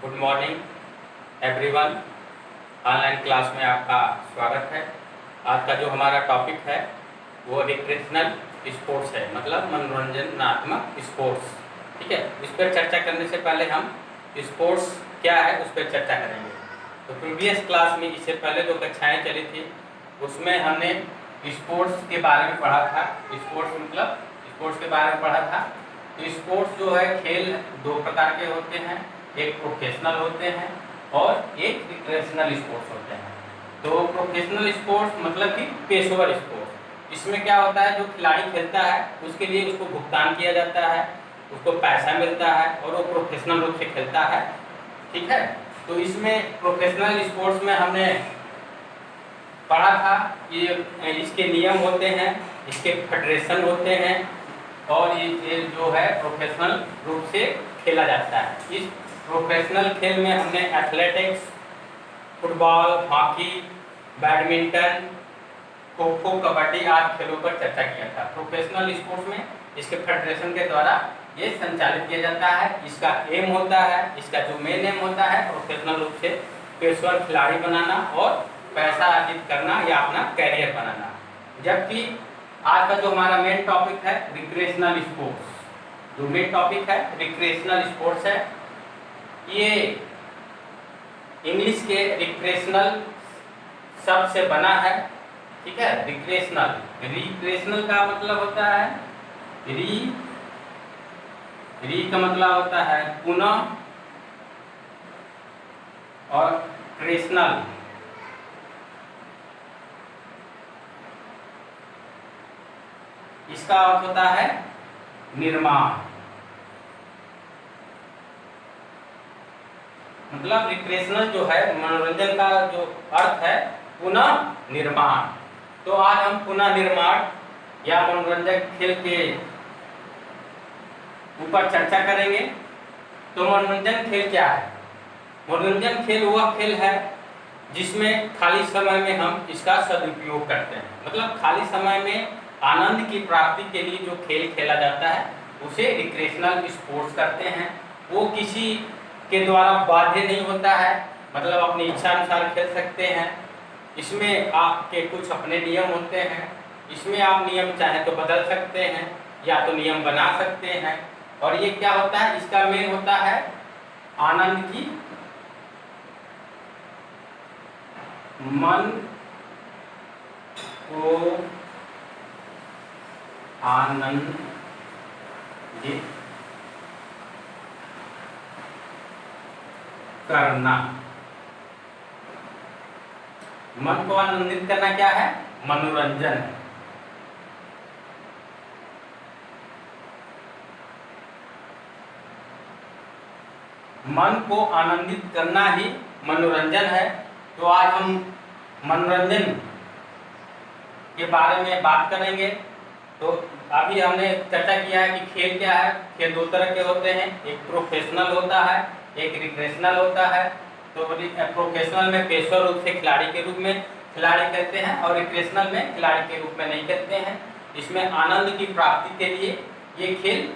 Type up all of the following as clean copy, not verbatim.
Good morning everyone. Online class में आपका स्वागत है। आज का जो हमारा टॉपिक है वो रिक्रेशनल स्पोर्ट्स है, मतलब मनोरंजनात्मक स्पोर्ट्स। ठीक है, इस पर चर्चा करने से पहले हम स्पोर्ट्स क्या है उस पर चर्चा करेंगे। तो प्रीवियस क्लास में इससे पहले जो कक्षाएँ चली थी उसमें हमने स्पोर्ट्स के बारे में पढ़ा था। स्पोर्ट्स के बारे में पढ़ा था। तो स्पोर्ट्स जो है खेल दो प्रकार के होते हैं, एक प्रोफेशनल होते हैं और एक रिक्रेशनल स्पोर्ट्स होते हैं। तो प्रोफेशनल स्पोर्ट्स मतलब कि पेशेवर स्पोर्ट्स। इसमें क्या होता है, जो खिलाड़ी खेलता है उसके लिए उसको भुगतान किया जाता है, उसको पैसा मिलता है और वो प्रोफेशनल रूप से खेलता है। ठीक है, तो इसमें प्रोफेशनल स्पोर्ट्स में हमने पढ़ा था कि इसके नियम होते हैं, इसके फेडरेशन होते हैं और ये जो है प्रोफेशनल रूप से खेला जाता है। इस प्रोफेशनल खेल में हमने athletics, football, hockey, badminton, kho kho, kabaddi आदि खेलों पर चर्चा किया था। प्रोफेशनल स्पोर्ट्स में इसके फेडरेशन के द्वारा ये संचालित किया जाता है। इसका एम होता है, इसका जो मेन एम होता है प्रोफेशनल रूप से पेशेवर खिलाड़ी बनाना और पैसा अर्जित करना या अपना कैरियर बनाना। जबकि आज का जो हमारा मेन टॉपिक है रिक्रेशनल स्पोर्ट्स, जो मेन टॉपिक है रिक्रेशनल स्पोर्ट्स है। ये इंग्लिश के रिक्रेशनल शब्द से बना है। ठीक है, रिक्रेशनल का मतलब होता है री का मतलब होता है पुनः और क्रेशनल इसका अर्थ होता है निर्माण। मतलब रिक्रेशनल जो है मनोरंजन का जो अर्थ है पुनः निर्माण। तो आज हम पुनः निर्माण या मनोरंजन खेल के ऊपर चर्चा करेंगे। तो मनोरंजन खेल क्या है? मनोरंजन खेल वह खेल है जिसमें खाली समय में हम इसका सदुपयोग करते हैं। मतलब खाली समय में आनंद की प्राप्ति के लिए जो खेल खेला जाता है उसे रिक्रेशनल स्पोर्ट्स करते हैं। वो किसी के द्वारा बाध्य नहीं होता है, मतलब अपनी इच्छा अनुसार खेल सकते हैं। इसमें आपके कुछ अपने नियम होते हैं। इसमें आप नियम चाहे तो बदल सकते हैं या तो नियम बना सकते हैं। और ये क्या होता है, इसका मेन होता है आनंद की मन को आनंदित करना। मन को आनंदित करना क्या है? मनोरंजन है। मन को आनंदित करना ही मनोरंजन है। तो आज हम मनोरंजन के बारे में बात करेंगे। तो अभी हमने चर्चा किया है कि खेल क्या है। खेल दो तरह के होते हैं, एक प्रोफेशनल होता है, एक रिक्रेशनल होता है। तो प्रोफेशनल में पेशेवर रूप से खिलाड़ी के रूप में खिलाड़ी खेलते हैं और रिक्रेशनल में खिलाड़ी के रूप में नहीं खेलते हैं। इसमें आनंद की प्राप्ति के लिए ये खेल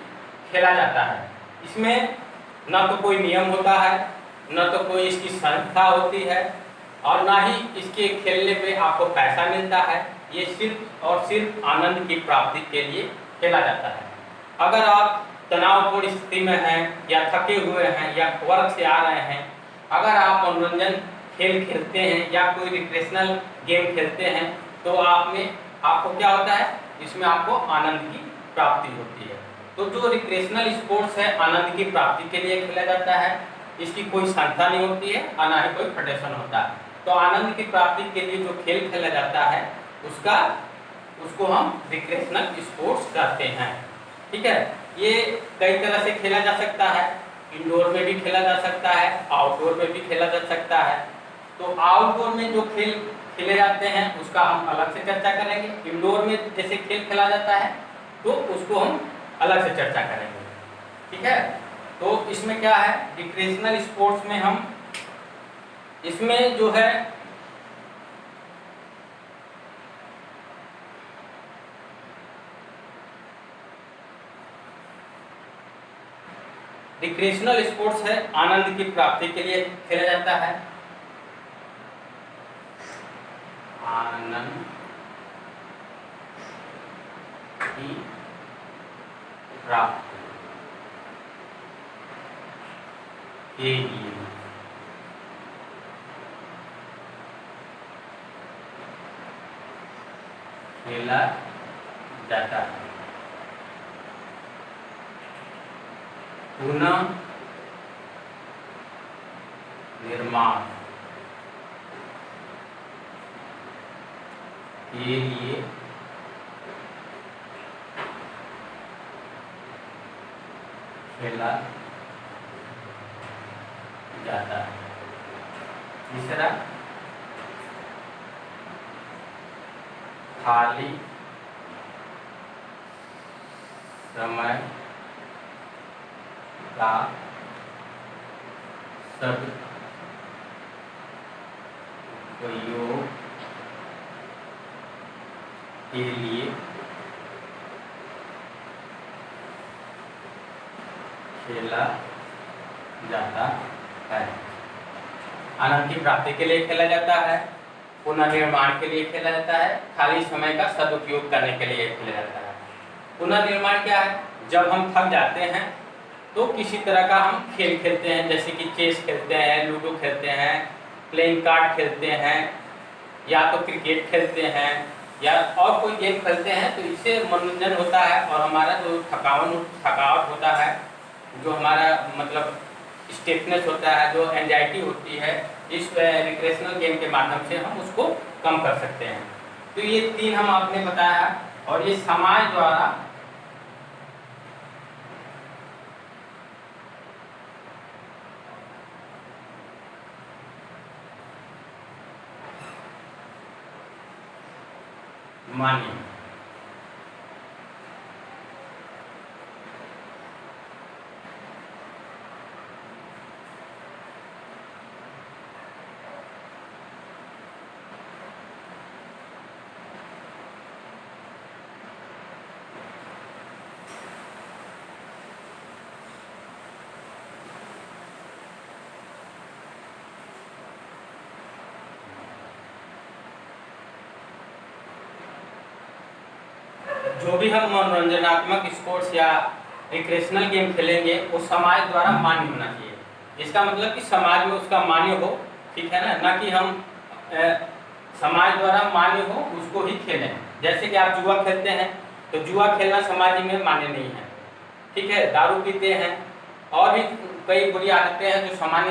खेला जाता है। इसमें न तो कोई नियम होता है, न तो कोई इसकी संस्था होती है और ना ही इसके खेलने पे आपको पैसा मिलता है। ये सिर्फ और सिर्फ आनंद की प्राप्ति के लिए खेला जाता है। अगर आप तनावपूर्ण स्थिति में हैं या थके हुए हैं या वर्क से आ रहे हैं, अगर आप मनोरंजन खेल खेलते हैं या कोई रिक्रेशनल गेम खेलते हैं तो आपको क्या होता है, इसमें आपको आनंद की प्राप्ति होती है। तो जो रिक्रेशनल स्पोर्ट्स है आनंद की प्राप्ति के लिए खेला जाता है। इसकी कोई संस्था नहीं होती है और ना ही कोई फेडरेशन होता है। तो आनंद की प्राप्ति के लिए जो खेल खेला जाता है उसको हम रिक्रेशनल स्पोर्ट्स कहते हैं। ठीक है, ये कई तरह से खेला जा सकता है। इंडोर में भी खेला जा सकता है, आउटडोर में भी खेला जा सकता है। तो आउटडोर में जो खेल खेले जाते हैं उसका हम अलग से चर्चा करेंगे। इंडोर में जैसे खेल खेला जाता है तो उसको हम अलग से चर्चा करेंगे। ठीक है, तो इसमें क्या है, रिक्रेशनल स्पोर्ट्स में हम इसमें जो है रिक्रिएशनल स्पोर्ट्स है, आनंद की प्राप्ति के लिए खेला जाता है। आनंद की प्राप्ति के लिए खेला जाता है। पुनः निर्माण के लिए खेला जाता है। तीसरा, खाली समय का सदुपयोग के लिए खेला जाता है। आनंद की प्राप्ति के लिए खेला जाता है, पुनर्निर्माण के लिए खेला जाता है, खाली समय का सदुपयोग करने के लिए खेला जाता है। पुनर्निर्माण क्या है? जब हम थक जाते हैं तो किसी तरह का हम खेल खेलते हैं, जैसे कि चेस खेलते हैं, लूडो खेलते हैं, प्लेइंग कार्ड खेलते हैं, या तो क्रिकेट खेलते हैं, या और कोई गेम खेलते हैं। तो इससे मनोरंजन होता है और हमारा जो थकावट होता है, जो हमारा मतलब स्टिफनेस होता है, जो एंजाइटी होती है, इस रिक्रिएशनल गेम के माध्यम से हम उसको कम कर सकते हैं। तो ये 3 हम आपने बताया, और ये समाज द्वारा मान्य। जो भी हम मनोरंजनात्मक स्पोर्ट्स या रिक्रिएशनल गेम खेलेंगे वो समाज द्वारा मान्य होना चाहिए। इसका मतलब कि समाज में उसका मान्य हो, ठीक है ना, ना कि हम समाज द्वारा मान्य हो उसको ही खेलें। जैसे कि आप जुआ खेलते हैं तो जुआ खेलना समाज में मान्य नहीं है, ठीक है। दारू पीते हैं और भी कई बुरी आदतें हैं जो समाज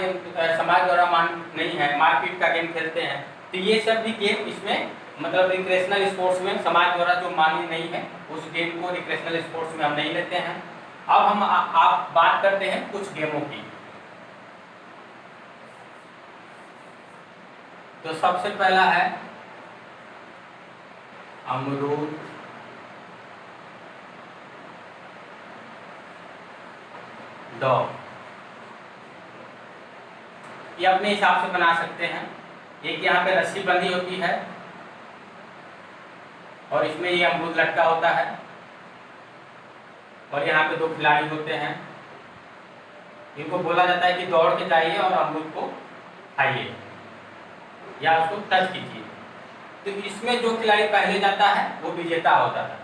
द्वारा मान्य नहीं है। मारपीट का गेम खेलते हैं, तो ये सब भी गेम इसमें मतलब रिक्रिएशनल स्पोर्ट्स में समाज द्वारा जो मान्य नहीं है उस गेम को रिक्रिएशनल स्पोर्ट्स में हम नहीं लेते हैं। अब हम आप बात करते हैं कुछ गेमों की। तो सबसे पहला है अमरूद दौड़। ये अपने हिसाब से बना सकते हैं। एक यहाँ पे रस्सी बंधी होती है और इसमें ये अमरूद लटका होता है, और यहाँ पे 2 खिलाड़ी होते हैं। इनको बोला जाता है कि दौड़ के जाइए और अमरूद को खाइए या उसको टच कीजिए। तो इसमें जो खिलाड़ी पहले जाता है वो विजेता होता है।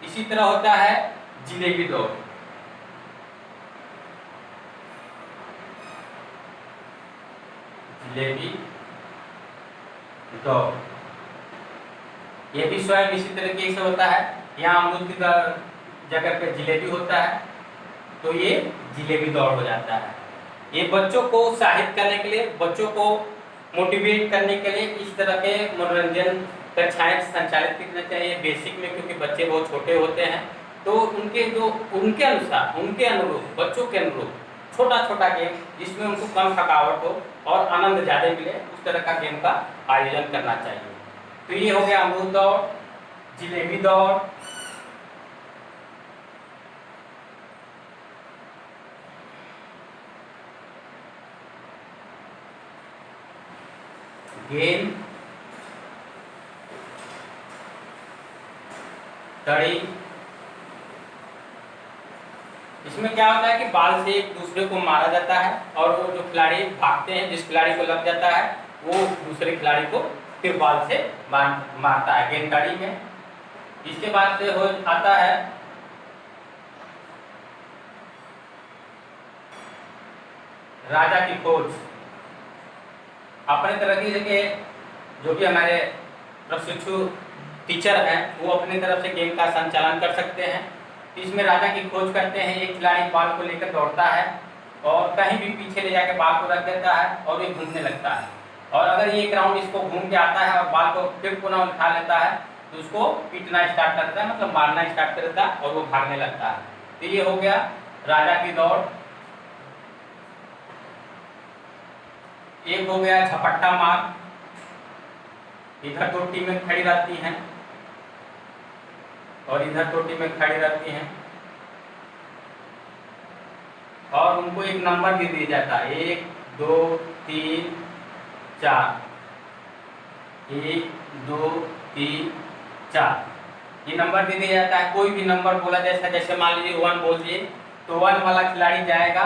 इसी तरह होता है जिलेबी दौड़। जिलेबी दौड़ ये भी स्वयं इसी तरीके से होता है। यहाँ अमरूद की जगह पे जिलेबी होता है, तो ये जिलेबी दौड़ हो जाता है। ये बच्चों को उत्साहित करने के लिए, बच्चों को मोटिवेट करने के लिए इस तरह के मनोरंजन कक्षाएं संचालित करना चाहिए बेसिक में, क्योंकि बच्चे बहुत छोटे होते हैं। तो उनके अनुसार, उनके अनुरूप, बच्चों के अनुरूप छोटा छोटा गेम जिसमें उनको कम थकावट हो और आनंद ज़्यादा मिले, उस तरह का गेम का आयोजन करना चाहिए। तो ये हो गया अमरूद दौड़, जिलेबी दौड़। गेंद तड़ी, उसमें क्या होता है कि बाल से एक दूसरे को मारा जाता है और वो जो खिलाड़ी भागते हैं, जिस खिलाड़ी को लग जाता है वो दूसरे खिलाड़ी को फिर बाल से मारता है गेंदबाजी में। इसके बाद से हो आता है राजा की खोज। अपने तरह के जो भी हमारे प्रशिक्षु टीचर हैं वो अपनी तरफ से गेम का संचालन कर सकते हैं। इसमें राजा की खोज करते हैं। एक खिलाड़ी बॉल को लेकर दौड़ता है और कहीं भी पीछे ले जाकर बॉल को रख देता है और ये घूमने लगता है, और अगर ये एक राउंड इसको घूम के आता है और बॉल को फिर पुनः उठा लेता है तो उसको पीटना स्टार्ट कर देता है, मतलब मारना स्टार्ट कर देता है और वो भागने लगता है। तो ये हो गया राजा की दौड़। एक हो गया झपट्टा मार। इधर दो टीमें खड़ी रहती हैं और इधर दो टीमें खड़ी रहती हैं और उनको एक नंबर भी दिया जाता है, 1 2 3 4, 1 2 3 4 ये नंबर दे दिया जाता है। कोई भी नंबर बोला जैसे मान लीजिए 1 बोल दिए तो 1 वाला खिलाड़ी जाएगा,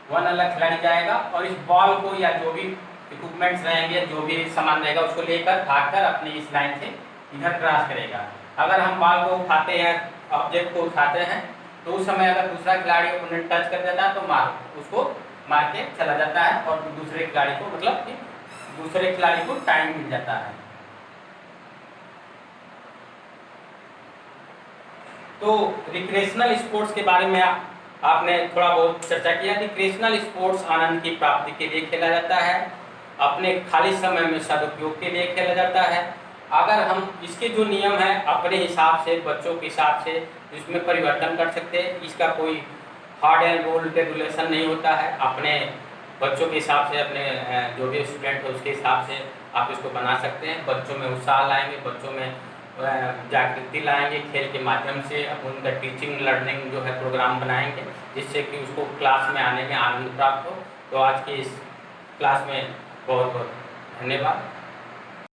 1 वाला खिलाड़ी जाएगा और इस बॉल को या जो भी इक्विपमेंट्स रहेंगे, जो भी सामान रहेगा उसको लेकर भागकर अपनी इस लाइन से इधर क्रॉस करेगा। अगर हम बॉल को उठाते हैं, ऑब्जेक्ट को उठाते हैं, तो उस समय अगर दूसरा खिलाड़ी उन्हें टच कर देता है तो उसको मार के चला जाता है और दूसरे खिलाड़ी को मतलब कि दूसरे खिलाड़ी को टाइम मिल जाता है। तो रिक्रिएशनल स्पोर्ट्स के बारे में आपने थोड़ा बहुत चर्चा किया। रिक्रिएशनल स्पोर्ट्स आनंद की प्राप्ति के लिए खेला जाता है, अपने खाली समय में सदुपयोग के लिए खेला जाता है। अगर हम इसके जो नियम हैं अपने हिसाब से, बच्चों के हिसाब से इसमें परिवर्तन कर सकते हैं। इसका कोई हार्ड एंड रूल रेगुलेशन नहीं होता है। अपने बच्चों के हिसाब से, अपने जो भी स्टूडेंट है उसके हिसाब से आप इसको बना सकते हैं। बच्चों में उत्साह लाएंगे, बच्चों में जागृति लाएंगे, खेल के माध्यम से उनका टीचिंग लर्निंग जो है प्रोग्राम बनाएंगे जिससे कि उसको क्लास में आने में आनंद प्राप्त हो। तो आज की इस क्लास में बहुत बहुत धन्यवाद।